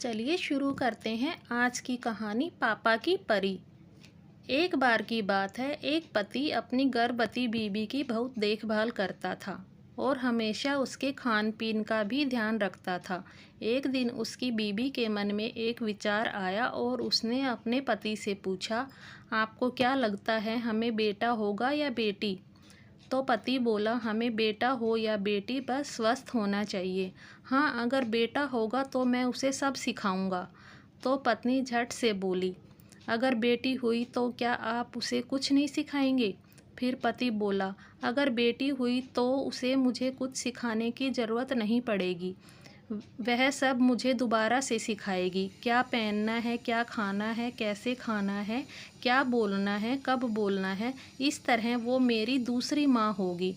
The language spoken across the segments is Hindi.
चलिए शुरू करते हैं आज की कहानी पापा की परी। एक बार की बात है, एक पति अपनी गर्भवती बीबी की बहुत देखभाल करता था और हमेशा उसके खान पीन का भी ध्यान रखता था। एक दिन उसकी बीबी के मन में एक विचार आया और उसने अपने पति से पूछा, आपको क्या लगता है, हमें बेटा होगा या बेटी? तो पति बोला, हमें बेटा हो या बेटी बस स्वस्थ होना चाहिए। हाँ, अगर बेटा होगा तो मैं उसे सब सिखाऊंगा। तो पत्नी झट से बोली, अगर बेटी हुई तो क्या आप उसे कुछ नहीं सिखाएंगे? फिर पति बोला, अगर बेटी हुई तो उसे मुझे कुछ सिखाने की ज़रूरत नहीं पड़ेगी। वह सब मुझे दोबारा से सिखाएगी, क्या पहनना है, क्या खाना है, कैसे खाना है, क्या बोलना है, कब बोलना है। इस तरह वो मेरी दूसरी माँ होगी।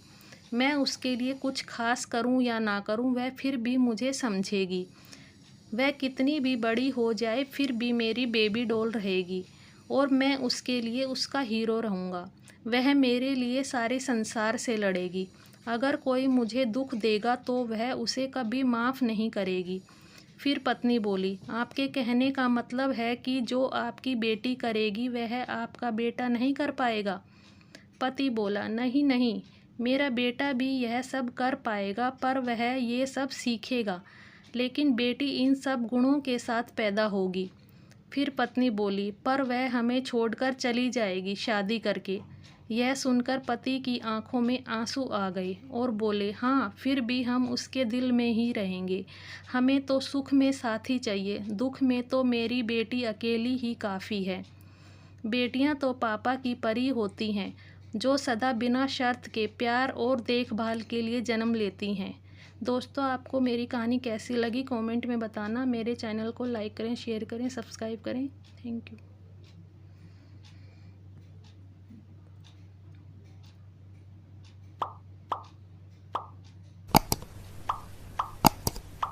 मैं उसके लिए कुछ खास करूँ या ना करूँ, वह फिर भी मुझे समझेगी। वह कितनी भी बड़ी हो जाए फिर भी मेरी बेबी डॉल रहेगी और मैं उसके लिए उसका हीरो रहूँगा। वह मेरे लिए सारे संसार से लड़ेगी। अगर कोई मुझे दुख देगा तो वह उसे कभी माफ़ नहीं करेगी। फिर पत्नी बोली, आपके कहने का मतलब है कि जो आपकी बेटी करेगी वह आपका बेटा नहीं कर पाएगा? पति बोला, नहीं नहीं, मेरा बेटा भी यह सब कर पाएगा, पर वह ये सब सीखेगा। लेकिन बेटी इन सब गुणों के साथ पैदा होगी। फिर पत्नी बोली, पर वह हमें छोड़कर चली जाएगी शादी करके। यह सुनकर पति की आंखों में आंसू आ गए और बोले, हाँ, फिर भी हम उसके दिल में ही रहेंगे। हमें तो सुख में साथी चाहिए, दुख में तो मेरी बेटी अकेली ही काफ़ी है। बेटियां तो पापा की परी होती हैं, जो सदा बिना शर्त के प्यार और देखभाल के लिए जन्म लेती हैं। दोस्तों, आपको मेरी कहानी कैसी लगी कमेंट में बताना। मेरे चैनल को लाइक करें, शेयर करें, सब्सक्राइब करें। Thank you.